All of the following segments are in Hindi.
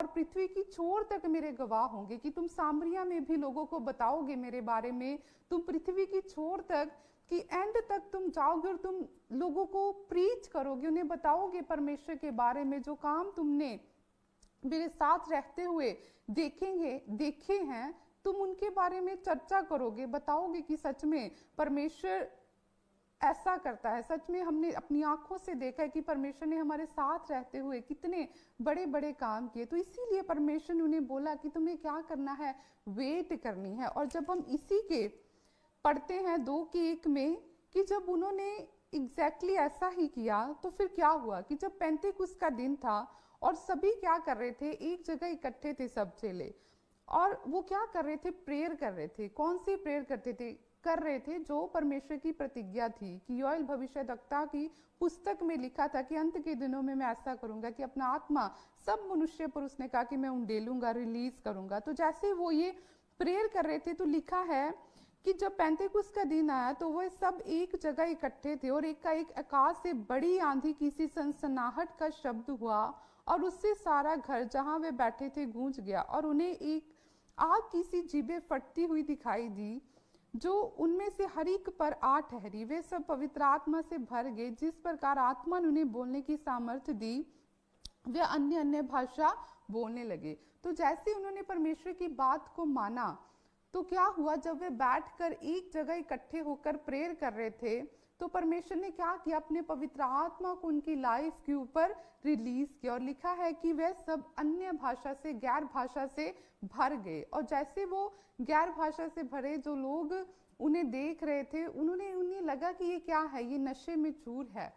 और पृथ्वी की छोर तक मेरे गवाह होंगे, कि तुम सामरिया में भी लोगों को बताओगे मेरे बारे में, तुम पृथ्वी की छोर तक कि एंड तक तुम जाओगे और तुम लोगों को प्रीच करोगे, उन्हें बताओगे परमेश्वर के बारे में। जो काम तुमने मेरे साथ रहते हुए देखे हैं, तुम उनके बारे में चर्चा करोगे, बताओगे कि सच में परमेश्वर ऐसा करता है। सच में हमने अपनी आंखों से देखा है कि परमेश्वर ने हमारे साथ रहते हुए कितने बड़े बड़े काम किए। तो इसीलिए परमेश्वर ने उन्हें बोला कि तुम्हें क्या करना है, वेट करनी है। और जब हम इसी के पढ़ते हैं 2:1 में कि जब उन्होंने एग्जैक्टली ऐसा ही किया, तो फिर क्या हुआ कि जब पेंतेकुस्त का दिन था और सभी क्या कर रहे थे, एक जगह इकट्ठे थे सब चेले, और वो क्या कर रहे थे, प्रेयर कर रहे थे। कौन सी प्रेयर कर रहे थे? जो परमेश्वर की प्रतिज्ञा थी कि योएल भविष्यद्वक्ता की पुस्तक में लिखा था कि अंत के दिनों में मैं ऐसा करूंगा कि अपना आत्मा सब मनुष्य पर, उसने कहा कि मैं उंडेलूंगा, रिलीज करूंगा। तो जैसे वो ये प्रेयर कर रहे थे, तो लिखा है कि जब पेंतेकुस्त का दिन आया तो वह सब एक जगह इकट्ठे थे, और एक आकाश से बड़ी आंधी की सी सनसनाहट का शब्द हुआ, और उससे सारा घर जहां वे बैठे थे गूंज गया। और उन्हें एक आग की सी जीभें फटती हुई दिखाई दी, जो उनमें से हर एक पर आ ठहरी। वे सब पवित्र आत्मा से भर गए। जिस प्रकार आत्मा ने उन्हें बोलने की सामर्थ्य दी, वे अन्य अन्य भाषा बोलने लगे। तो जैसे उन्होंने परमेश्वर की बात को माना, तो क्या हुआ, जब वे बैठकर एक जगह इकट्ठे होकर प्रेयर कर रहे थे, तो परमेश्वर ने क्या किया, अपने पवित्र आत्मा को उनकी लाइफ के ऊपर रिलीज किया। और लिखा है कि वे सब अन्य भाषा से, गैर भाषा से भर गए। और जैसे वो गैर भाषा से भरे, जो लोग उन्हें देख रहे थे, उन्हें लगा कि ये क्या है, ये नशे में चूर है।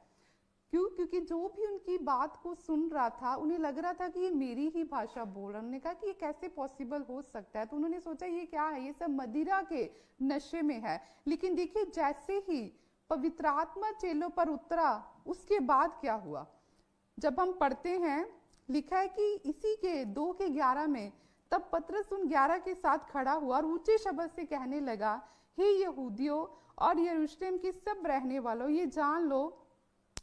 क्यों? क्योंकि जो भी उनकी बात को सुन रहा था, उन्हें लग रहा था कि ये मेरी ही भाषा बोल रहा है। उन्होंने कहा कि ये कैसे पॉसिबल हो सकता है? तो उन्होंने सोचा ये क्या है, ये सब मदिरा के नशे में है। लेकिन देखिए, जैसे ही पवित्र आत्मा चेलों पर उतरा, उसके बाद क्या हुआ, जब हम पढ़ते हैं, लिखा है कि इसी के 2:11 में, तब पतरस उन 11 के साथ खड़ा हुआ और ऊंचे शब्द से कहने लगा, हे यहूदियों और यरूशलेम की सब रहने वालों, ये जान लो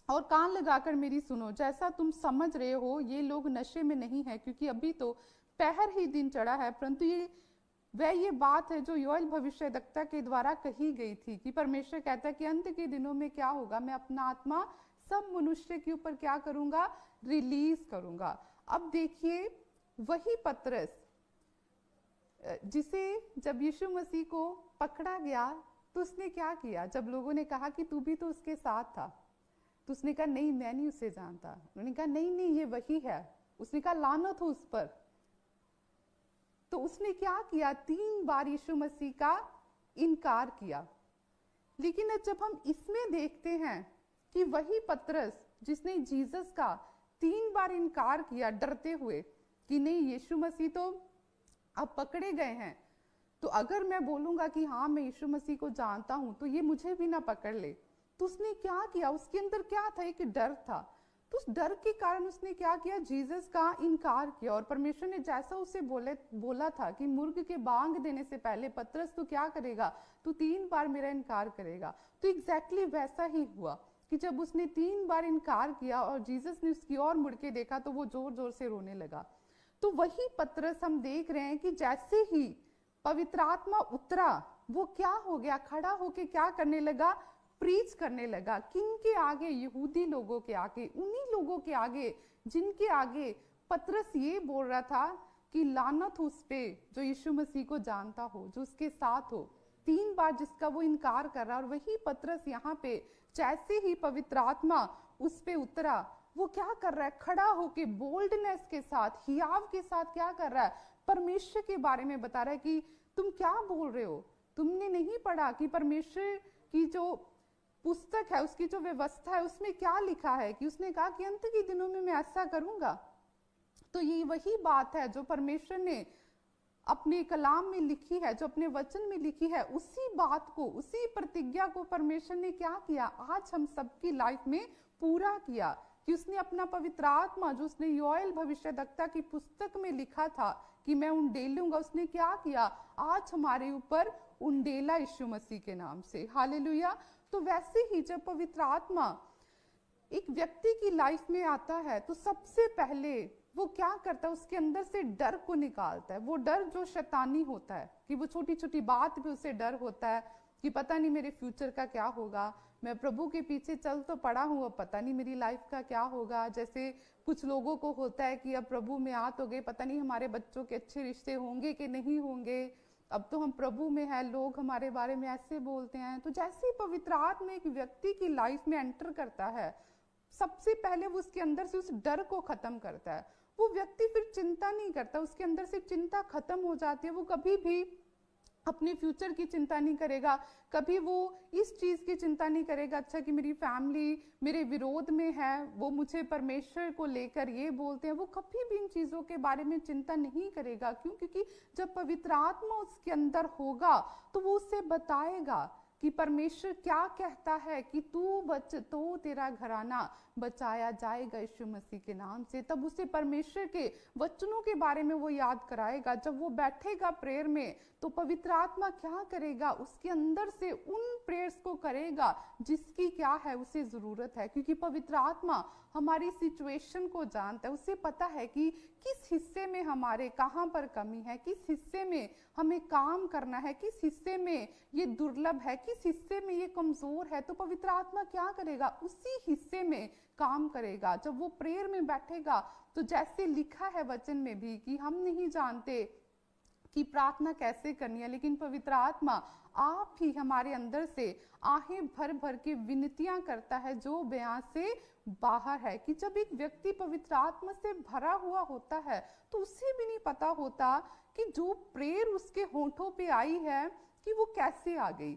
और कान लगाकर मेरी सुनो। जैसा तुम समझ रहे हो, ये लोग नशे में नहीं है, क्योंकि अभी तो पहर ही दिन चढ़ा है, परंतु ये बात है जो योएल भविष्यद्वक्ता के द्वारा कही गई थी कि परमेश्वर कहता है कि अंत के दिनों में क्या होगा, मैं अपना आत्मा सब मनुष्य के ऊपर क्या करूंगा, रिलीज करूंगा। अब देखिए, वही पतरस जिसे जब यीशु मसीह को पकड़ा गया, तो उसने क्या किया, जब लोगों ने कहा कि तू भी तो उसके साथ था, तो उसने कहा नहीं, मैं नहीं उसे जानता। उन्होंने कहा नहीं नहीं, ये वही है। उसने कहा लानत हो उस पर। तो उसने क्या किया, 3 बार यीशु मसीह का इनकार किया। लेकिन जब हम इसमें देखते हैं कि वही पतरस जिसने जीसस का 3 बार इनकार किया डरते हुए कि नहीं, यीशु मसीह तो अब पकड़े गए हैं, तो अगर मैं बोलूंगा कि हाँ मैं यीशु मसीह को जानता हूं, तो ये मुझे भी ना पकड़ ले। तो उसने क्या किया, उसके अंदर क्या था, एक डर था। तो उस डर के कारण उसने क्या किया, जीसस का इनकार किया। और परमेश्वर ने जैसा उसे बोला था कि मुर्ग के बांग देने से पहले पतरस तू क्या करेगा, तू 3 बार मेरा इनकार करेगा। तो एग्जैक्टली वैसा ही हुआ कि जब उसने 3 बार इनकार किया और जीसस ने उसकी ओर मुड़ के देखा, तो वो जोर जोर से रोने लगा। तो वही पतरस हम देख रहे हैं कि जैसे ही पवित्र आत्मा उतरा, वो क्या हो गया, खड़ा होके क्या करने लगा, प्रीच करने लगा। किनके आगे, यहूदी लोगों के आगे, उन्हीं लोगों के आगे जिनके आगे पतरस ये बोल रहा था कि लानत हो उस पे जो यीशु मसीह को जानता हो, जो उसके साथ हो। 3 बार जिसका वो इनकार कर रहा। और वही पतरस यहाँ पे जैसे ही पवित्र आत्मा उस पे उतरा, वो क्या कर रहा है, खड़ा होके बोल्डनेस के साथ, हियाव के साथ क्या कर रहा है, परमेश्वर के बारे में बता रहा है कि तुम क्या बोल रहे हो, तुमने नहीं पढ़ा कि परमेश्वर की जो पुस्तक है, उसकी जो व्यवस्था है, उसमें क्या लिखा है, कि उसने कहा कि अंत के दिनों में मैं ऐसा करूंगा। तो ये वही बात है जो परमेश्वर ने अपने कलाम में लिखी है, जो अपने वचन में लिखी है, उसी बात को, उसी प्रतिज्ञा को परमेश्वर ने क्या किया, आज हम सबकी लाइफ में पूरा किया। कि उसने अपना पवित्र आत्मा, जो उसने योएल भविष्यद्वक्ता की पुस्तक में लिखा था कि मैं उंडेलूंगा, उसने क्या किया, आज हमारे ऊपर उंडेला यीशु मसीह के नाम से। हालेलुया। तो वैसे ही जब पवित्र आत्मा एक व्यक्ति की लाइफ में आता है, तो सबसे पहले वो क्या करता है, उसके अंदर से डर को निकालता है। वो डर जो शैतानी होता है कि वो छोटी छोटी बात पे उसे डर होता है कि पता नहीं मेरे फ्यूचर का क्या होगा, मैं प्रभु के पीछे चल तो पड़ा हूँ, अब पता नहीं मेरी लाइफ का क्या होगा। जैसे कुछ लोगों को होता है कि अब प्रभु में आ तो गए, पता नहीं हमारे बच्चों के अच्छे रिश्ते होंगे कि नहीं होंगे, अब तो हम प्रभु में हैं, लोग हमारे बारे में ऐसे बोलते हैं। तो जैसे ही पवित्र आत्मा एक व्यक्ति की लाइफ में एंटर करता है, सबसे पहले वो उसके अंदर से उस डर को खत्म करता है। वो व्यक्ति फिर चिंता नहीं करता, उसके अंदर से चिंता खत्म हो जाती है। वो कभी भी अपने फ्यूचर की चिंता नहीं करेगा, कभी वो इस चीज की चिंता नहीं करेगा अच्छा कि मेरी फैमिली मेरे विरोध में है, वो मुझे परमेश्वर को लेकर ये बोलते हैं। वो कभी भी इन चीजों के बारे में चिंता नहीं करेगा। क्यों? क्योंकि जब पवित्र आत्मा उसके अंदर होगा तो वो उसे बताएगा कि परमेश्वर क्या कहता है कि तू बच तो तेरा घराना बचाया जाएगा यीशु मसीह के नाम से। तब उसे परमेश्वर के वचनों के बारे में वो याद कराएगा। जब वो बैठेगा प्रेयर में तो पवित्र आत्मा क्या करेगा, उसके अंदर से उन प्रेयर्स को करेगा जिसकी क्या है उसे जरूरत है। क्योंकि पवित्र आत्मा हमारी सिचुएशन को जानता है, उसे पता है कि किस हिस्से में हमारे कहाँ पर कमी है, किस हिस्से में हमें काम करना है, किस हिस्से में ये दुर्लभ है, किस हिस्से में ये कमजोर है। तो पवित्र आत्मा क्या करेगा, उसी हिस्से में काम करेगा। जब वो प्रेयर में बैठेगा तो जैसे लिखा है वचन में भी कि हम नहीं जानते कि प्रार्थना कैसे करनी है, लेकिन पवित्र आत्मा आप ही हमारे अंदर से आहें भर भर के विनतियां करता है जो बयां से बाहर है। कि जब एक व्यक्ति पवित्र आत्मा से भरा हुआ होता है तो उसे भी नहीं पता होता कि जो प्रेयर उसके होठों पे आई है कि वो कैसे आ गई,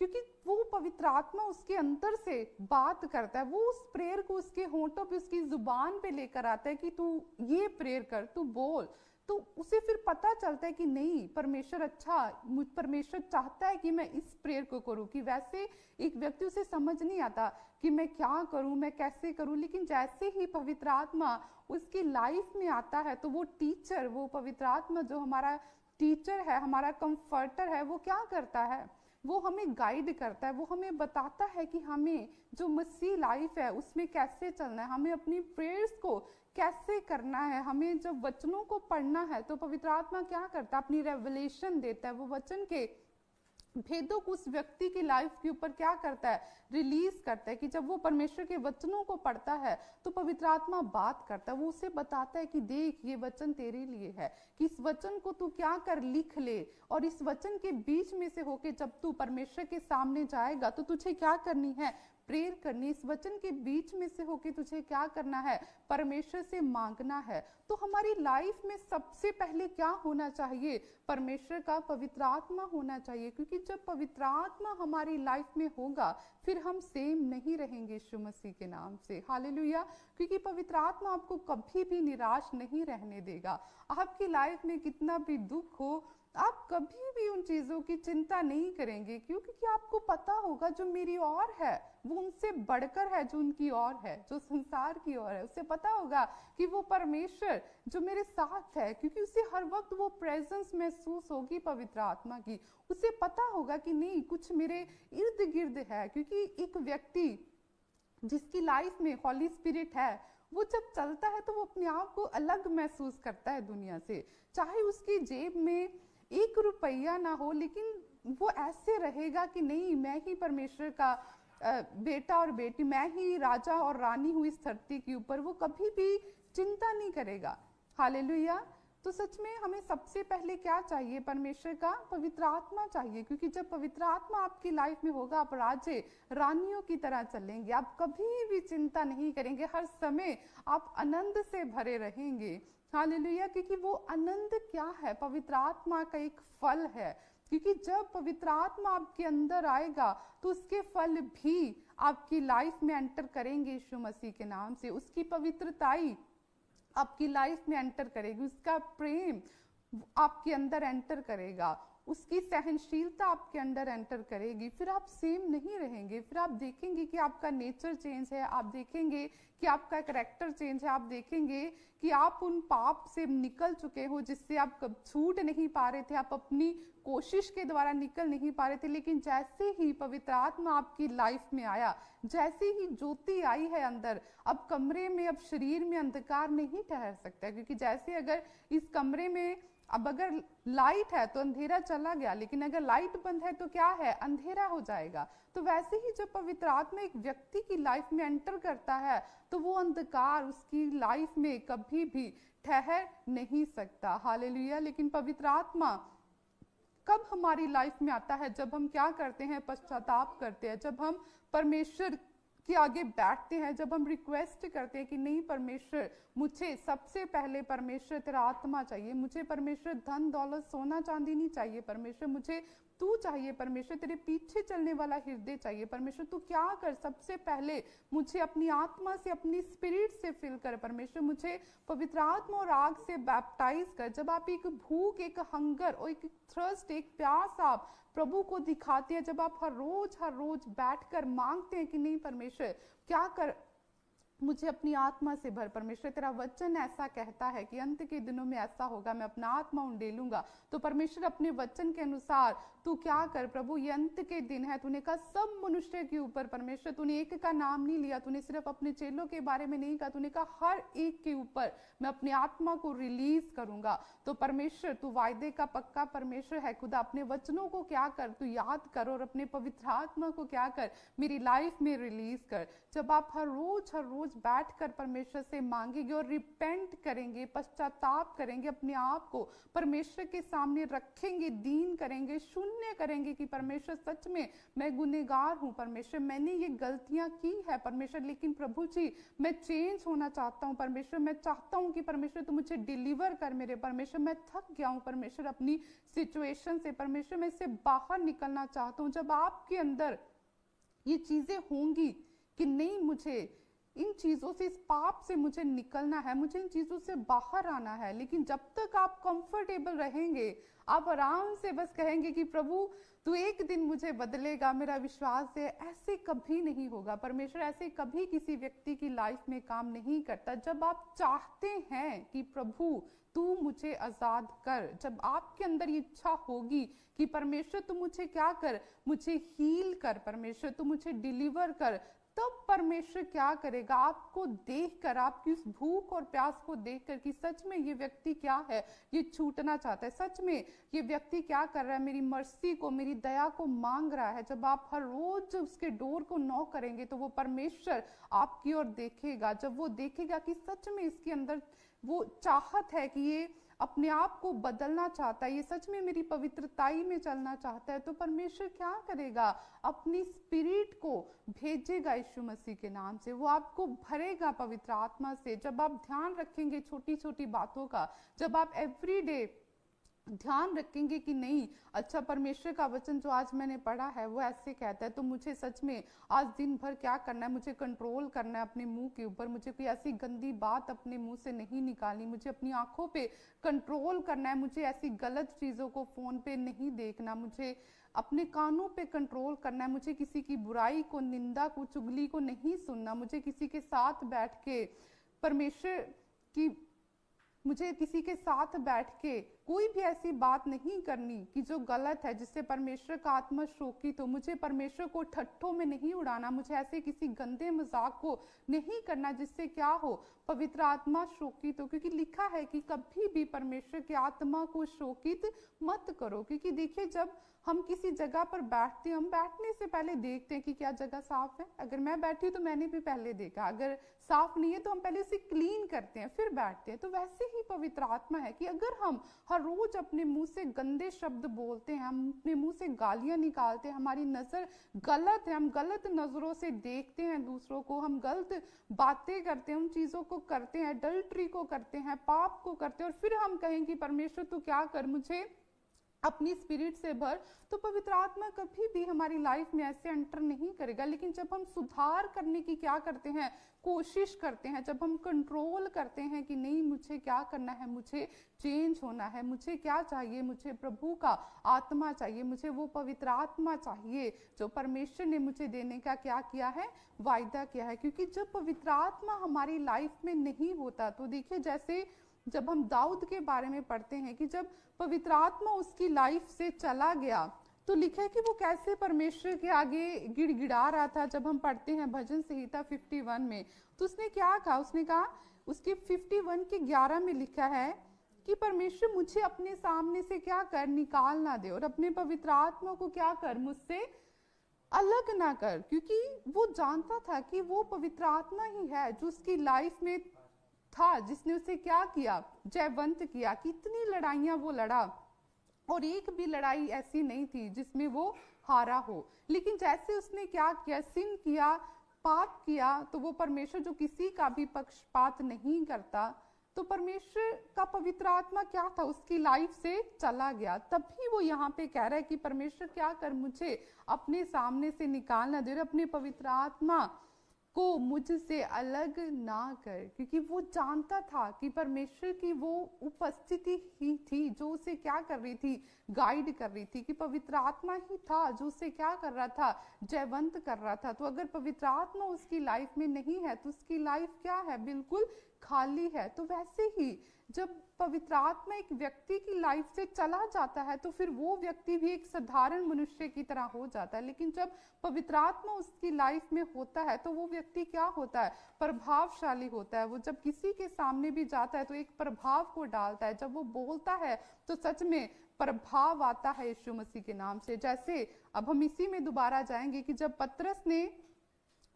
क्योंकि वो पवित्र आत्मा उसके अंदर से बात करता है। वो उस प्रेयर को उसके होठों पे, उसकी जुबान पे लेकर आता है कि तू ये प्रेयर कर, तू बोल। तो उसे फिर पता चलता है कि नहीं, परमेश्वर परमेश्वर चाहता है कि मैं इस प्रेयर को करूं। कि वैसे एक व्यक्ति, उसे समझ नहीं आता कि मैं क्या करूं, मैं कैसे करूं, लेकिन जैसे ही पवित्र आत्मा उसकी लाइफ में आता है तो वो टीचर, वो पवित्र आत्मा जो हमारा टीचर है, हमारा कंफर्टर है, वो क्या करता है, वो हमें गाइड करता है। वो हमें बताता है कि हमें जो मसीह लाइफ है उसमें कैसे चलना है, हमें अपनी प्रेयर्स को कैसे करना है। हमें जब वचनों को पढ़ना है तो पवित्र आत्मा क्या करता है, अपनी रेवलेशन देता है। वो वचन के भेदों को उस व्यक्ति की लाइफ के ऊपर क्या करता है, रिलीज करता है। कि जब वो परमेश्वर के वचनों को पढ़ता है तो पवित्र आत्मा बात करता है। वो उसे बताता है कि देख, ये वचन तेरे लिए है, कि इस वचन को तू क्या कर, लिख ले। और इस वचन के बीच में से होके जब तू परमेश्वर के सामने जाएगा तो तुझे क्या करनी है, प्रेयर करनी। इस वचन के बीच में से होके तुझे क्या करना है, परमेश्वर से मांगना है। तो हमारी लाइफ में सबसे पहले क्या होना चाहिए, परमेश्वर का पवित्र आत्मा होना चाहिए। क्योंकि जब पवित्र आत्मा हमारी लाइफ में होगा फिर हम सेम नहीं रहेंगे यीशु मसीह के नाम से। हालेलुया। क्योंकि पवित्र आत्मा आपको कभी भी निराश नहीं रहने देगा। आपकी लाइफ में कितना भी दुख हो, आप कभी भी उन चीजों की चिंता नहीं करेंगे। क्योंकि आपको पता होगा जो मेरी ओर है वो उनसे बढ़कर है जो उनकी ओर है, जो संसार की ओर है। उसे पता होगा कि वो परमेश्वर जो मेरे साथ है, क्योंकि उसे हर वक्त वो प्रेजेंस महसूस होगी पवित्र आत्मा की। उसे पता होगा कि नहीं, कुछ मेरे इर्द गिर्द है। क्योंकि एक व्यक्ति जिसकी लाइफ में हॉली स्पिरिट है, वो जब चलता है तो वो अपने आप को अलग महसूस करता है दुनिया से। चाहे उसकी जेब में 1 रुपया ना हो, लेकिन वो ऐसे रहेगा कि नहीं, मैं ही परमेश्वर का बेटा और बेटी, मैं ही राजा और रानी हूँ इस धरती के ऊपर। वो कभी भी चिंता नहीं करेगा। हालेलुया। तो सच में हमें सबसे पहले क्या चाहिए, परमेश्वर का पवित्र आत्मा चाहिए। क्योंकि जब पवित्र आत्मा आपकी लाइफ में होगा, आप राजे रानियों की तरह चलेंगे, आप कभी भी चिंता नहीं करेंगे, हर समय आप आनंद से भरे रहेंगे। हालेलुया। क्योंकि वो आनंद क्या है, पवित्र आत्मा का एक फल है। क्योंकि जब पवित्र आत्मा आपके अंदर आएगा तो उसके फल भी आपकी लाइफ में एंटर करेंगे यीशु मसीह के नाम से। उसकी पवित्रताई आपकी लाइफ में एंटर करेगी, उसका प्रेम आपके अंदर एंटर करेगा। उसकी सहनशीलता आपके अंदर एंटर करेगी, फिर आप सेम नहीं रहेंगे। फिर आप देखेंगे कि आपका नेचर चेंज है, आप देखेंगे कि आपका कैरेक्टर चेंज है, आप देखेंगे कि आप उन पाप से निकल चुके हो जिससे आप कब छूट नहीं पा रहे थे, आप अपनी कोशिश के द्वारा निकल नहीं पा रहे थे। लेकिन जैसे ही पवित्र आत्मा आपकी लाइफ में आया, जैसे ही ज्योति आई है अंदर, अब कमरे में, अब शरीर में अंधकार नहीं ठहर सकता, क्योंकि जैसे अगर इस कमरे में अब अगर लाइट है तो अंधेरा चला गया, लेकिन अगर लाइट बंद है तो क्या है, अंधेरा हो जाएगा। तो वैसे ही जब पवित्र आत्मा एक व्यक्ति की लाइफ में एंटर करता है तो वो अंधकार उसकी लाइफ में कभी भी ठहर नहीं सकता। हालेलुया। लेकिन पवित्र आत्मा कब हमारी लाइफ में आता है, जब हम क्या करते हैं, पश्चाताप करते हैं, जब हम परमेश्वर के आगे बैठते हैं, जब हम रिक्वेस्ट करते हैं कि नहीं परमेश्वर, मुझे सबसे पहले परमेश्वर तेरा आत्मा चाहिए, मुझे परमेश्वर धन दौलत सोना चांदी नहीं चाहिए, परमेश्वर मुझे तू चाहिए, परमेश्वर तेरे पीछे चलने वाला हृदय चाहिए, परमेश्वर तू क्या कर, सबसे पहले मुझे अपनी आत्मा से, अपनी स्पिरिट से फिल कर, परमेश्वर मुझे पवित्र आत्मा और आग से बैप्टाइज कर। जब आप एक भूख, एक हंगर और एक थ्रस्ट, एक प्यास आप प्रभु को दिखाते हैं, जब आप हर रोज बैठकर मांगते हैं कि नहीं परमेश्वर क्या कर, मुझे अपनी आत्मा से भर, परमेश्वर तेरा वचन ऐसा कहता है कि अंत के दिनों में ऐसा होगा, मैं अपना आत्मा उंडेलूंगा। तो परमेश्वर अपने वचन के अनुसार तू क्या कर प्रभु, ये अंत के दिन है, तूने कहा सब मनुष्य के ऊपर, परमेश्वर तूने एक का नाम नहीं लिया, तूने सिर्फ अपने चेलों के बारे में नहीं कहा, तूने कहा हर एक के ऊपर मैं अपनी आत्मा को रिलीज करूंगा। तो परमेश्वर तू वायदे का पक्का परमेश्वर है खुदा, अपने वचनों को क्या कर, तू याद कर और अपने पवित्र आत्मा को क्या कर, मेरी लाइफ में रिलीज कर। जब आप हर रोज बैठकर परमेश्वर से मांगेंगे और रिपेंट करेंगे, पश्चाताप करेंगे, अपने आप को परमेश्वर के सामने रखेंगे, दीन करेंगे, शून्य करेंगे कि परमेश्वर सच में मैं गुनहगार हूँ, परमेश्वर मैंने ये गलतियां की है परमेश्वर, लेकिन प्रभु जी मैं चेंज होना चाहता हूँ परमेश्वर, मैं चाहता हूँ कि परमेश्वर तू मुझे डिलीवर कर मेरे परमेश्वर, मैं थक गया हूँ परमेश्वर अपनी सिचुएशन से, परमेश्वर मैं इससे बाहर निकलना चाहता हूँ। जब आपके अंदर ये चीजें होंगी कि नहीं मुझे इन चीजों से, इस पाप से मुझे निकलना है, मुझे इन चीजों से बाहर आना है, लेकिन जब तक आप कंफर्टेबल रहेंगे, आप आराम से बस कहेंगे कि प्रभु तू एक दिन मुझे बदलेगा, मेरा विश्वास है, ऐसे कभी नहीं होगा। परमेश्वर ऐसे कभी किसी व्यक्ति की लाइफ में काम नहीं करता। जब आप चाहते हैं कि प्रभु तू मुझे आजाद कर, जब आपके अंदर ये इच्छा होगी कि परमेश्वर तू मुझे क्या कर, मुझे हील कर, परमेश्वर तू मुझे डिलीवर कर, तब परमेश्वर क्या करेगा, आपको देखकर, आपकी उस भूख और प्यास को देखकर कि सच में ये व्यक्ति क्या है, ये छूटना चाहता है, सच में ये व्यक्ति क्या कर रहा है, मेरी मर्सी को, मेरी दया को मांग रहा है। जब आप हर रोज उसके डोर को नॉक करेंगे तो वो परमेश्वर आपकी ओर देखेगा। जब वो देखेगा कि सच में इसके अंदर वो चाहत है कि ये अपने आप को बदलना चाहता है, ये सच में मेरी पवित्रताई में चलना चाहता है, तो परमेश्वर क्या करेगा, अपनी स्पिरिट को भेजेगा यीशु मसीह के नाम से, वो आपको भरेगा पवित्र आत्मा से। जब आप ध्यान रखेंगे छोटी छोटी बातों का, जब आप एवरीडे ध्यान रखेंगे कि नहीं अच्छा परमेश्वर का वचन जो आज मैंने पढ़ा है वो ऐसे कहता है, तो मुझे सच में आज दिन भर क्या करना है, मुझे कंट्रोल करना है अपने मुंह के ऊपर, मुझे कोई ऐसी गंदी बात अपने मुंह से नहीं निकालनी, मुझे अपनी आंखों पे कंट्रोल करना है, मुझे ऐसी गलत चीजों को फोन पे नहीं देखना, मुझे अपने कानों पे कंट्रोल करना है, मुझे किसी की बुराई को, निंदा को, चुगली को नहीं सुनना, मुझे किसी के साथ बैठ के परमेश्वर की, मुझे किसी के साथ बैठ के कोई भी ऐसी बात नहीं करनी कि जो गलत है, जिससे परमेश्वर का आत्मा शोकित हो, मुझे परमेश्वर को ठट्ठों में नहीं उड़ाना, मुझे ऐसे किसी गंदे मजाक को नहीं करना जिससे क्या हो, पवित्र आत्मा शोकित हो। क्योंकि लिखा है कि कभी भी परमेश्वर की आत्मा को शोकित मत करो। क्योंकि देखिए जब हम किसी जगह पर बैठते हैं, हम बैठने से पहले देखते हैं कि क्या जगह साफ है। अगर मैं बैठी हूँ तो मैंने भी पहले देखा, अगर साफ नहीं है तो हम पहले उसे क्लीन करते हैं फिर बैठते हैं। तो वैसे ही पवित्र आत्मा है कि अगर हम हर रोज अपने मुंह से गंदे शब्द बोलते हैं, हम अपने मुंह से गालियां निकालते हैं, हमारी नजर गलत है, हम गलत नजरों से देखते हैं दूसरों को, हम गलत बातें करते हैं, उन चीजों को करते हैं, अडल्ट्री को करते हैं, पाप को करते हैं, और फिर हम कहें कि परमेश्वर तू क्या कर, मुझे अपनी स्पिरिट से भर, तो पवित्र आत्मा कभी भी हमारी लाइफ में ऐसे एंटर नहीं करेगा। लेकिन जब हम सुधार करने की क्या करते हैं, कोशिश करते हैं, जब हम कंट्रोल करते हैं कि नहीं मुझे क्या करना है, मुझे चेंज होना है, मुझे क्या चाहिए, मुझे प्रभु का आत्मा चाहिए, मुझे वो पवित्र आत्मा चाहिए जो परमेश्वर ने मुझे देने का क्या किया है, वायदा किया है। क्योंकि जब पवित्र आत्मा हमारी लाइफ में नहीं होता, तो देखिए जैसे जब हम दाऊद के बारे में पढ़ते हैं कि जब पवित्र आत्मा उसकी लाइफ से चला गया, तो लिखा है कि वो कैसे परमेश्वर के आगे गिड़गिड़ा रहा था। जब हम पढ़ते हैं भजन संहिता 51 में, तो उसने क्या कहा, उसने कहा उसके 51 के 11 में लिखा है कि परमेश्वर मुझे अपने सामने से क्या कर, निकाल ना दे, और अपने पवित्र आत्मा को क्या कर, मुझसे अलग ना कर। क्योंकि वो जानता था कि वो पवित्र आत्मा ही है जो उसकी लाइफ में था, जिसने उसे क्या किया, जयवंत किया। कितनी लड़ाइयां वो लड़ा, और एक भी लड़ाई ऐसी नहीं थी जिसमें वो हारा हो। लेकिन जैसे उसने क्या किया, सिन किया, पाप किया, तो वो परमेश्वर जो किसी का भी पक्षपात नहीं करता, तो परमेश्वर का पवित्र आत्मा क्या था, उसकी लाइफ से चला गया। तभी वो यहाँ पे कह रहा है कि परमेश्वर क्या कर, मुझे अपने सामने से निकालना दे, अपने पवित्र आत्मा को मुझसे अलग ना कर। क्योंकि वो जानता था कि परमेश्वर की वो उपस्थिति ही थी जो उसे क्या कर रही थी, गाइड कर रही थी, कि पवित्र आत्मा ही था जो उसे क्या कर रहा था, जयवंत कर रहा था। तो अगर पवित्र आत्मा उसकी लाइफ में नहीं है, तो उसकी लाइफ क्या है, बिल्कुल खाली है। तो वैसे ही जब पवित्र आत्मा एक व्यक्ति की लाइफ से चला जाता है, तो फिर वो व्यक्ति भी एक साधारण मनुष्य की तरह हो जाता है। लेकिन जब पवित्र आत्मा उसकी लाइफ में होता है, तो वो व्यक्ति क्या होता है, प्रभावशाली होता है। वो जब किसी के सामने भी जाता है तो एक प्रभाव को डालता है। जब वो बोलता है तो सच में प्रभाव आता है यीशु मसीह के नाम से। जैसे अब हम इसी में दोबारा जाएंगे कि जब पतरस ने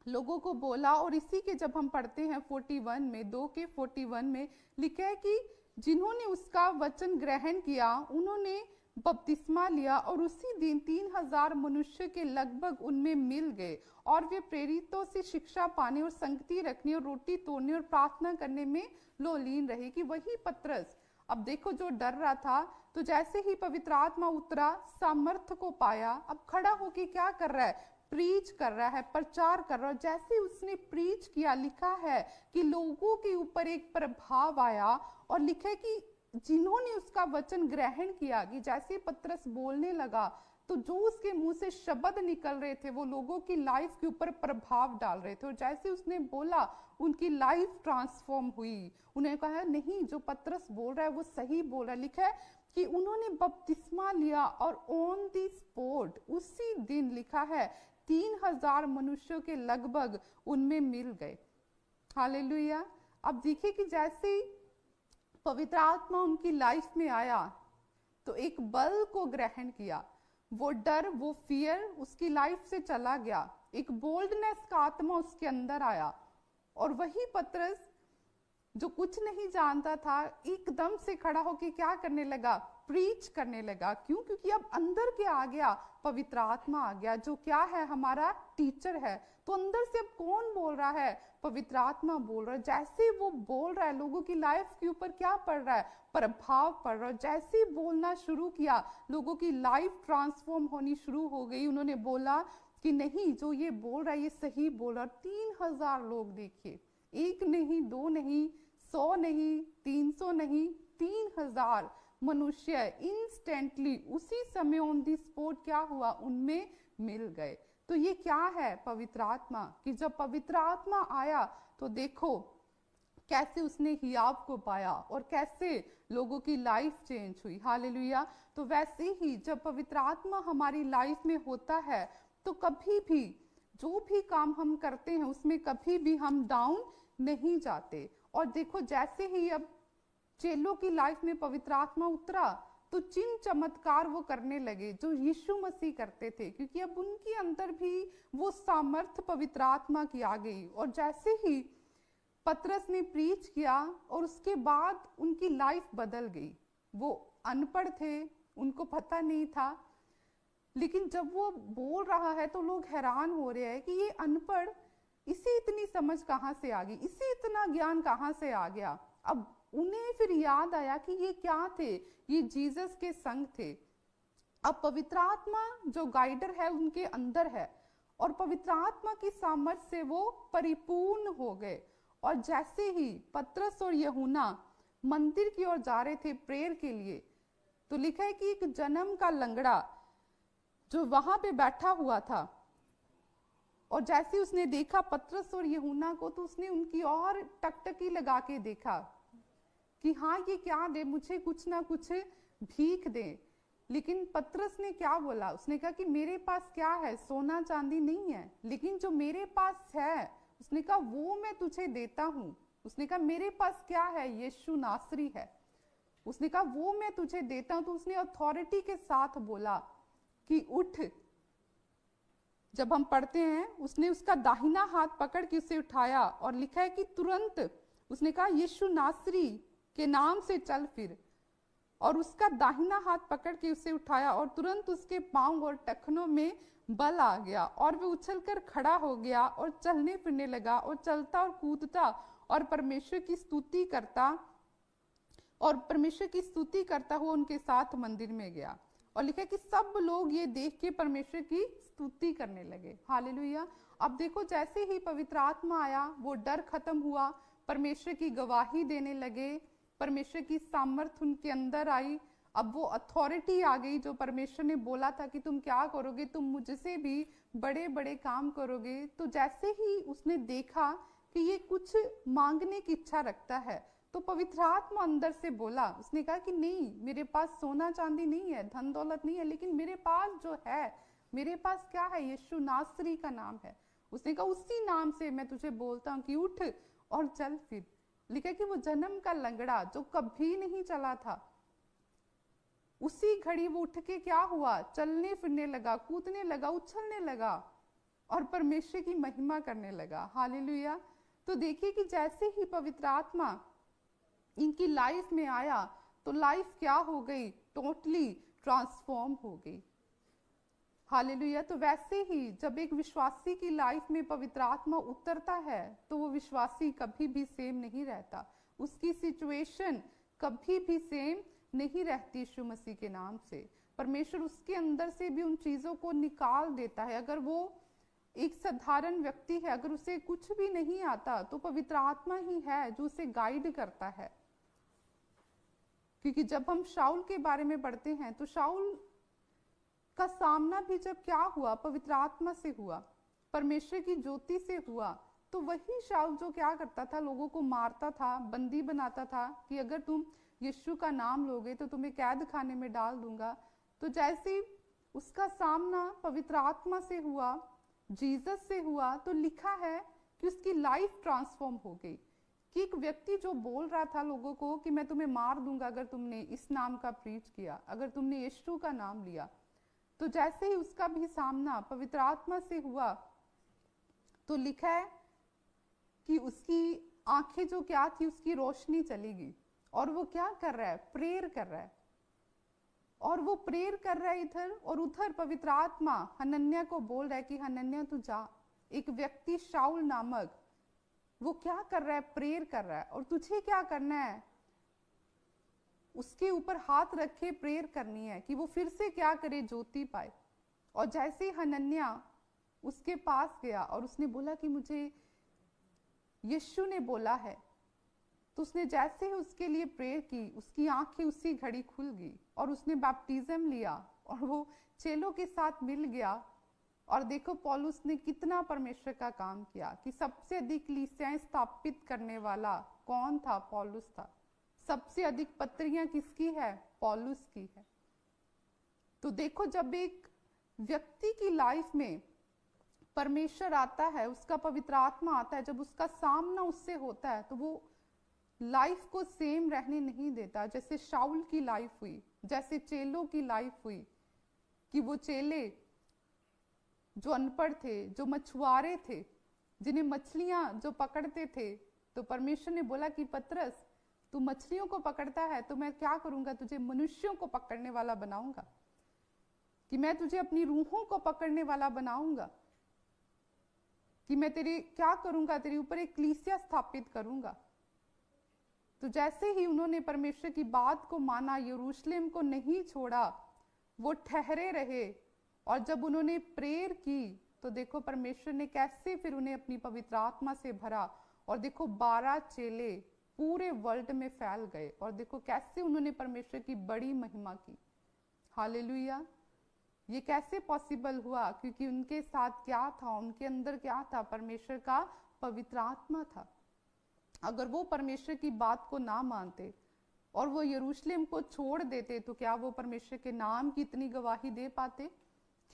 लोगों को बोला, और इसी के जब हम पढ़ते हैं 41 में, 2 के 41 में लिखा है कि जिन्होंने उसका वचन ग्रहण किया उन्होंने बपतिस्मा लिया, और उसी दिन 3000 मनुष्य के लगभग उनमें मिल गए, और वे प्रेरितों से शिक्षा पाने और संगति रखने और रोटी तोड़ने और प्रार्थना करने में लोलीन रहे। कि वही पतरस, अब देखो जो डर रहा था, तो जैसे ही पवित्र आत्मा उतरा, सामर्थ्य को पाया, अब खड़ा होके क्या कर रहा है, प्रीच कर रहा है, प्रचार कर रहा है। जैसे उसने प्रीच किया, लिखा है कि लोगों के ऊपर एक प्रभाव आया, और लिखा है कि जिन्होंने उसका वचन ग्रहण किया, कि जैसे पतरस बोलने लगा, तो जो उसके मुंह से शब्द निकल रहे थे वो लोगों की लाइफ के ऊपर प्रभाव डाल रहे थे। और जैसे उसने बोला, उनकी लाइफ ट्रांसफॉर्म हुई। उन्हें कहा नहीं, जो पतरस बोल रहा है वो सही बोल रहा है। लिखा है कि उन्होंने बपतिस्मा लिया, और ऑन द स्पॉट उसी दिन लिखा है 3000 मनुष्यों के लगभग उनमें मिल गए। हालेलुया। अब देखिए कि जैसे पवित्र आत्मा उनकी लाइफ में आया, तो एक बल को ग्रहण किया, वो डर, वो फियर उसकी लाइफ से चला गया, एक बोल्डनेस का आत्मा उसके अंदर आया, और वही पतरस जो कुछ नहीं जानता था, एकदम से खड़ा होकर क्या करने लगा, प्रीच करने लगा। क्यों? क्योंकि अब अंदर के आ गया, पवित्र आत्मा आ गया, जो क्या है, हमारा टीचर है। तो अंदर से अब कौन बोल रहा है, पवित्र आत्मा बोल रहा है। जैसे वो बोल रहा है, लोगों की लाइफ के ऊपर क्या पड़ रहा है, प्रभाव पड़ रहा है। जैसे ही बोलना शुरू किया, लोगों की लाइफ ट्रांसफॉर्म होनी शुरू हो गई। उन्होंने बोला कि नहीं, जो ये बोल रहा है ये सही बोल रहा है। 3000 लोग, देखिए, एक नहीं, दो नहीं, 100 नहीं, 300 नहीं, 3000 मनुष्य इंस्टेंटली उसी समय ऑन दी स्पॉट क्या हुआ, उनमें मिल गए। तो ये क्या है, पवित्र आत्मा। कि जब पवित्र आत्मा आया, तो देखो कैसे उसने हियाव को पाया, और कैसे लोगों की लाइफ चेंज हुई। हालेलुया। तो वैसे ही जब पवित्र आत्मा हमारी लाइफ में होता है, तो कभी भी जो भी काम हम करते हैं उसमें कभी भी हम डाउन नहीं जाते। और देखो जैसे ही अब चेलों की लाइफ में पवित्र आत्मा उतरा, तो चिन्ह चमत्कार वो करने लगे जो यीशु मसीह करते थे, क्योंकि अब उनके अंदर भी वो सामर्थ पवित्र आत्मा की आ गई। और जैसे ही पतरस ने प्रीच किया, और उसके बाद उनकी लाइफ बदल गई। वो अनपढ़ थे, उनको पता नहीं था, लेकिन जब वो बोल रहा है तो लोग हैरान हो रहे हैं कि ये अनपढ़, इसे इतनी समझ कहाँ से आ गई, इसे इतना ज्ञान कहाँ से आ गया। अब उन्हें फिर याद आया कि ये क्या थे, ये जीसस के संग थे। अब पवित्र आत्मा जो गाइडर है उनके अंदर है और पवित्र आत्मा की सामर्थ्य से वो परिपूर्ण हो गए। और जैसे ही पतरस और यूहन्ना मंदिर की ओर जा रहे थे प्रेयर के लिए, तो लिखा है कि एक जन्म का लंगड़ा जो वहां पे बैठा हुआ था, और जैसे उसने देखा पतरस और यूहन्ना को, तो उसने उनकी और टकटकी लगा के देखा कि हाँ ये क्या दे, मुझे कुछ ना कुछ भीख दे। लेकिन पतरस ने क्या बोला, उसने कहा कि मेरे पास क्या है, सोना चांदी नहीं है, लेकिन जो मेरे पास है उसने कहा वो मैं तुझे देता हूं। उसने कहा मेरे पास क्या है, यीशु नासरी है। उसने कहा वो मैं तुझे देता हूं। तो उसने अथॉरिटी के साथ बोला कि उठ। जब हम पढ़ते हैं, उसने उसका दाहिना हाथ पकड़ के उसे उठाया और लिखा है कि तुरंत उसने कहा यीशु नासरी के नाम से चल फिर, और उसका दाहिना हाथ पकड़ के उसे उठाया और तुरंत उसके पांव और टखनों में बल आ गया और वह उछलकर खड़ा हो गया और चलने फिरने लगा और चलता और कूदता और परमेश्वर की स्तुति करता हुआ उनके साथ मंदिर में गया। और लिखा कि सब लोग ये देख के परमेश्वर की स्तुति करने लगे। हालेलुया। अब देखो, जैसे ही पवित्र आत्मा आया वो डर खत्म हुआ, परमेश्वर की गवाही देने लगे, परमेश्वर की सामर्थ्य उनके अंदर आई। अब वो अथॉरिटी आ गई जो परमेश्वर ने बोला था कि तुम क्या करोगे, तुम मुझसे भी बड़े बड़े काम करोगे। तो जैसे ही उसने देखा कि ये कुछ मांगने की इच्छा रखता है, तो पवित्र आत्मा अंदर से बोला, उसने कहा कि नहीं, मेरे पास सोना चांदी नहीं है, धन दौलत नहीं है, लेकिन मेरे पास जो है, मेरे पास क्या है, यीशु नासरी का नाम है। उसने कहा उसी नाम से मैं तुझे बोलता हूँ कि उठ और चल फिर। लिखा कि वो जन्म का लंगड़ा जो कभी नहीं चला था, उसी घड़ी वो उठ के क्या हुआ, चलने फिरने लगा, कूदने लगा, उछलने लगा और परमेश्वर की महिमा करने लगा। हालेलुया। तो देखिए कि जैसे ही पवित्र आत्मा इनकी लाइफ में आया तो लाइफ क्या हो गई, टोटली ट्रांसफॉर्म हो गई। हालेलुया। तो वैसे ही जब एक विश्वासी की लाइफ में पवित्र आत्मा उतरता है तो वो विश्वासी कभी भी सेम नहीं रहता, उसकी सिचुएशन कभी भी सेम नहीं रहती। यीशु मसीह के नाम से परमेश्वर उसके अंदर से भी उन चीजों को निकाल देता है। अगर वो एक साधारण व्यक्ति है, अगर उसे कुछ भी नहीं आता, तो पवित्र आत्मा ही है जो उसे गाइड करता है। क्योंकि जब हम शाऊल के बारे में पढ़ते हैं तो शाऊल का सामना भी जब क्या हुआ, पवित्र आत्मा से हुआ, परमेश्वर की ज्योति से हुआ। तो वही शाऊल जो क्या करता था, लोगों को मारता था, बंदी बनाता था कि अगर तुम यीशु का नाम लोगे तो तुम्हें कैद खाने में डाल दूंगा। तो जैसे उसका सामना पवित्र आत्मा से हुआ, जीसस से हुआ, तो लिखा है कि उसकी लाइफ ट्रांसफॉर्म हो गई। कि एक व्यक्ति जो बोल रहा था लोगों को कि मैं तुम्हें मार दूंगा अगर तुमने इस नाम का प्रीच किया, अगर तुमने यीशु का नाम लिया, तो जैसे ही उसका भी सामना पवित्र आत्मा से हुआ तो लिखा है कि उसकी आंखें जो क्या थी, उसकी रोशनी चली गई और वो क्या कर रहा है, प्रेयर कर रहा है। और वो प्रेयर कर रहा है इधर, और उधर पवित्र आत्मा हनन्याह को बोल रहा है कि हनन्याह तू जा। एक व्यक्ति शाऊल नामक वो क्या कर रहा है, प्रेयर कर रहा है, और तुझे क्या करना है, उसके ऊपर हाथ रखे प्रेयर करनी है कि वो फिर से क्या करे, ज्योति पाए। और जैसे हनन्याह उसके पास गया और उसने बोला कि मुझे यीशु ने बोला है, तो उसने जैसे ही उसके लिए प्रेयर की, उसकी आंखें उसी घड़ी खुल गई और उसने बैप्टिज्म लिया और वो चेलों के साथ मिल गया। और देखो पौलुस ने कितना परमेश्वर का काम किया कि सबसे अधिक कलीसियाएं स्थापित करने वाला कौन था, पौलुस था। सबसे अधिक पत्रियां किसकी है, पौलुस की है। तो देखो जब एक व्यक्ति की लाइफ में परमेश्वर आता है, उसका पवित्र आत्मा आता है, जब उसका सामना उससे होता है तो वो लाइफ को सेम रहने नहीं देता। जैसे शाऊल की लाइफ हुई, जैसे चेलों की लाइफ हुई कि वो चेले जो अनपढ़ थे, जो मछुआरे थे, जिन्हें मछलियां जो पकड़ते थे, तो परमेश्वर ने बोला कि पतरस तू मछलियों को पकड़ता है तो मैं क्या करूंगा, तुझे मनुष्यों को पकड़ने वाला बनाऊंगा, कि मैं तुझे अपनी रूहों को पकड़ने वाला बनाऊंगा, कि मैं तेरे क्या करूंगा, तेरे ऊपर एक कलीसिया स्थापित करूंगा। तो जैसे ही उन्होंने परमेश्वर की बात को माना, यरूशलेम को नहीं छोड़ा, वो ठहरे रहे। और जब उन्होंने प्रेयर की तो देखो परमेश्वर ने कैसे फिर उन्हें अपनी पवित्र आत्मा से भरा, और देखो 12 चेले पूरे वर्ल्ड में फैल गए, और देखो कैसे उन्होंने परमेश्वर की बड़ी महिमा की। हालेलुया। ये कैसे पॉसिबल हुआ? क्योंकि उनके साथ क्या था, उनके अंदर क्या था? परमेश्वर का पवित्र आत्मा था। अगर वो परमेश्वर की बात को ना मानते और वो यरूशलेम को छोड़ देते तो क्या वो परमेश्वर के नाम की इतनी गवाही दे पाते?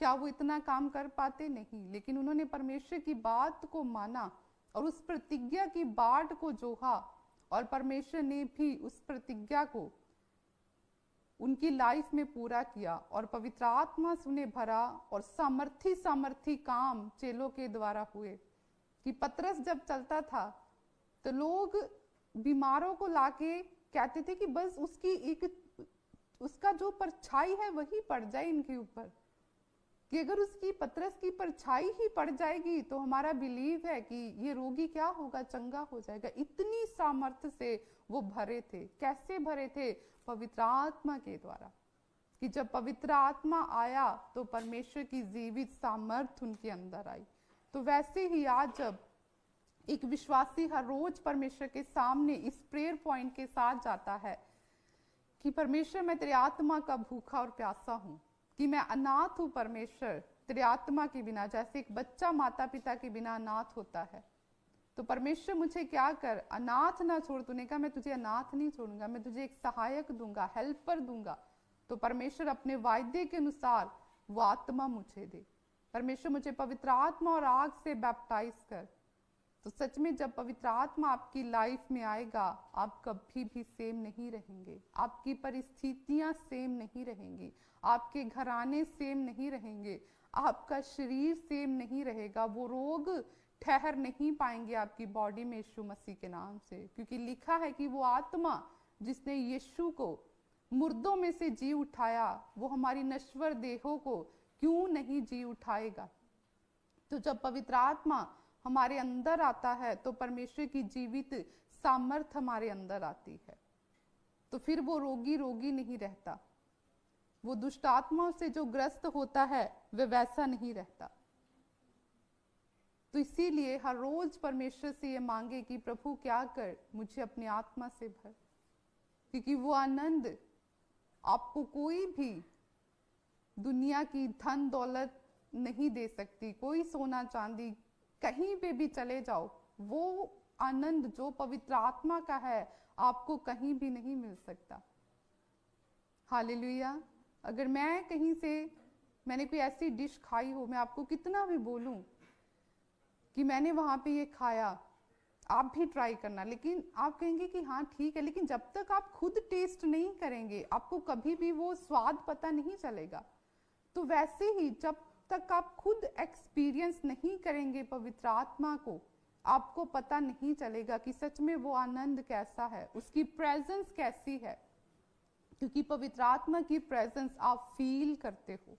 क्या वो इतना काम कर पाते? नहीं। लेकिन उन्होंने परमेश्वर की बात को माना और उस प्रतिज्ञा की बाट को जोहा, और परमेश्वर ने भी उस प्रतिज्ञा को उनकी लाइफ में पूरा किया, और पवित्र आत्मा से उन्हें भरा, और सामर्थी काम चेलों के द्वारा हुए। कि पतरस जब चलता था तो लोग बीमारों को लाके कहते थे कि बस उसका जो परछाई है वही पड़ जाए इनके ऊपर, कि अगर उसकी पतरस की परछाई ही पड़ जाएगी तो हमारा बिलीव है कि ये रोगी क्या होगा, चंगा हो जाएगा। इतनी सामर्थ्य से वो भरे थे। कैसे भरे थे? पवित्र आत्मा के द्वारा। कि जब पवित्र आत्मा आया तो परमेश्वर की जीवित सामर्थ्य उनके अंदर आई। तो वैसे ही आज जब एक विश्वासी हर रोज परमेश्वर के सामने इस प्रेयर पॉइंट के साथ जाता है कि परमेश्वर मैं तेरे आत्मा का भूखा और प्यासा हूं, कि मैं अनाथ हूं परमेश्वर तेरे आत्मा के बिना, जैसे एक बच्चा माता पिता के बिना अनाथ होता है। तो परमेश्वर मुझे क्या कर, अनाथ ना छोड़। तूने कहा मैं तुझे अनाथ नहीं छोड़ूंगा, मैं तुझे एक सहायक दूंगा, हेल्पर दूंगा। तो परमेश्वर अपने वायदे के अनुसार वो आत्मा मुझे दे। परमेश्वर मुझे पवित्र आत्मा और आग से बैप्टाइज कर। तो सच में जब पवित्र आत्मा आपकी लाइफ में आएगा, आप कभी भी सेम नहीं रहेंगे। आपकी परिस्थितियां सेम नहीं रहेंगी, आपके घराने सेम नहीं रहेंगे, आपका शरीर सेम नहीं रहेगा। वो रोग ठहर नहीं पाएंगे आपकी बॉडी में यीशु मसीह के नाम से, क्योंकि लिखा है कि वो आत्मा जिसने यीशु को मुर्दों में से जी उठाया, वो हमारी नश्वर देहों को क्यों नहीं जी उठाएगा। तो जब पवित्र आत्मा हमारे अंदर आता है तो परमेश्वर की जीवित सामर्थ हमारे अंदर आती है। तो फिर वो रोगी नहीं रहता, वो दुष्ट आत्माओं से जो ग्रस्त होता है वह वैसा नहीं रहता। तो इसीलिए हर रोज परमेश्वर से ये मांगे कि प्रभु क्या कर, मुझे अपनी आत्मा से भर, क्योंकि वो आनंद आपको कोई भी दुनिया की धन दौलत नहीं दे सकती। कोई सोना चांदी, कहीं पे भी चले जाओ, वो आनंद जो पवित्र आत्मा का है आपको कहीं भी नहीं मिल सकता। हालेलुया। अगर मैं कहीं से मैंने कोई ऐसी डिश खाई हो, मैं आपको कितना भी बोलूं कि मैंने वहां पे ये खाया, आप भी ट्राई करना, लेकिन आप कहेंगे कि हाँ ठीक है, लेकिन जब तक आप खुद टेस्ट नहीं करेंगे आपको कभी भी वो स्वाद पता नहीं चलेगा। तो वैसे ही जब तक आप खुद एक्सपीरियंस नहीं करेंगे पवित्र आत्मा को, आपको पता नहीं चलेगा कि सच में वो आनंद कैसा है, उसकी प्रेजेंस कैसी है। क्योंकि पवित्र आत्मा की प्रेजेंस आप फील करते हो।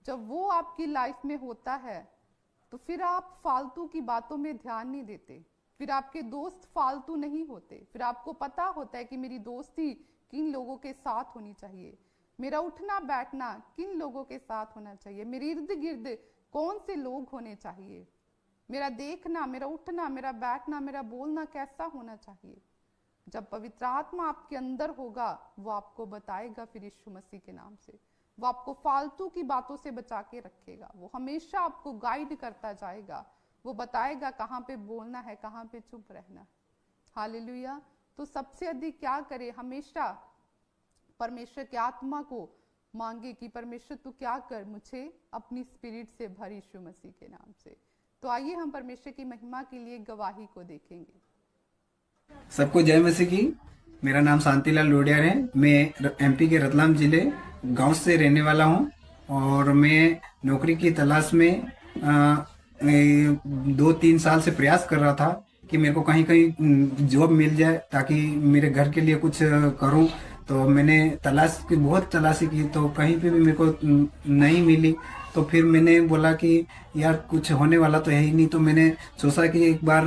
जब वो आपकी लाइफ में होता है तो फिर आप फालतू की बातों में ध्यान नहीं देते, फिर आपके दोस्त फालतू नहीं होते, फिर आपको पता होता है कि मेरी दोस्ती किन लोगों के साथ होनी चाहिए, मेरा उठना बैठना किन लोगों के साथ होना चाहिए, मेरे इर्द गिर्द कौन से लोग होने चाहिए, मेरा देखना, मेरा उठना, मेरा बैठना, मेरा बोलना कैसा होना चाहिए। जब पवित्र आत्मा आपके अंदर होगा वो आपको बताएगा फिर यीशु मसीह के नाम से। वो आपको फालतू की बातों से बचा के रखेगा, वो हमेशा आपको गाइड करता जाएगा, वो बताएगा कहाँ पे बोलना है, कहाँ पे चुप रहना है। हालेलुया। तो सबसे अधिक क्या करे, हमेशा परमेश्वर की आत्मा को मांगे कि परमेश्वर तू क्या कर, मुझे अपनी स्पिरिट से भर यीशु मसीह के नाम से। तो आइए हम परमेश्वर की महिमा के लिए गवाही को देखेंगे। सबको जय मसीह की। मेरा नाम शांतिलाल लोडियार है। मैं एमपी के रतलाम जिले गांव से रहने वाला हूं और मैं नौकरी की तलाश में 2-3 साल से प्रयास कर रहा था कि मेरे को कहीं कहीं जॉब मिल जाए ताकि मेरे घर के लिए कुछ करूं, तो मैंने बहुत तलाशी की, तो कहीं पे भी मेरे को नहीं मिली। तो फिर मैंने बोला कि यार कुछ होने वाला तो है ही नहीं। तो मैंने सोचा कि एक बार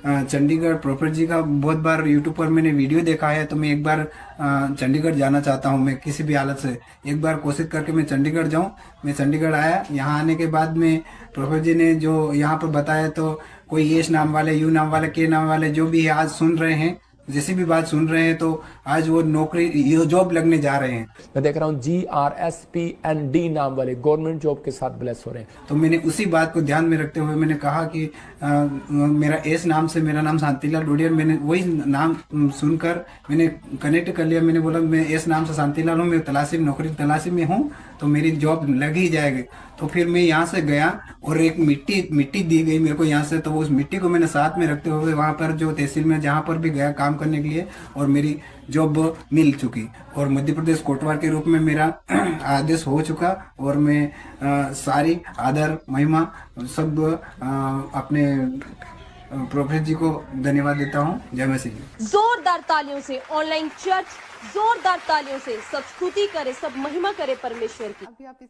चंडीगढ़ प्रोफेसर जी का बहुत बार यूट्यूब पर मैंने वीडियो देखा है, तो मैं एक बार चंडीगढ़ जाना चाहता हूँ। मैं किसी भी हालत से एक बार कोशिश करके मैं चंडीगढ़ जाऊँ। मैं चंडीगढ़ आया। यहाँ आने के बाद में प्रोफेसर जी ने जो यहाँ पर बताया, तो कोई यश नाम वाले, यू नाम वाले, के नाम वाले जो भी आज सुन रहे हैं, जैसी भी बात सुन रहे हैं, तो आज वो नौकरी, ये जॉब लगने जा रहे हैं। मैं देख रहा हूँ GRSPND नाम वाले गवर्नमेंट जॉब के साथ ब्लेस हो रहे हैं। तो मैंने उसी बात को ध्यान में रखते हुए मैंने कहा कि मेरा एस नाम से मेरा नाम शांतिलाल डोडियर, मैंने वही नाम सुनकर मैंने कनेक्ट कर लिया। मैंने बोला मैं एस नाम से शांतिलाल हूँ, मैं नौकरी तलाशी में हूँ, तो मेरी जॉब लग ही जाएगी। तो फिर मैं यहाँ से गया और एक मिट्टी दी गई मेरे को यहाँ से। तो उस मिट्टी को मैंने साथ में रखते हुए वहाँ पर जो तहसील में जहाँ पर भी गया काम करने के लिए, और मेरी जॉब मिल चुकी और मध्य प्रदेश कोटवार के रूप में मेरा आदेश हो चुका। और मैं सारी आदर महिमा सब अपने प्रोफेसर जी को धन्यवाद देता हूँ। जय मसीह जी। जोरदार तालियों से ऑनलाइन चर्च, जोरदार तालियों से सब स्तुति करे, सब महिमा करे परमेश्वर की। अभी आप इस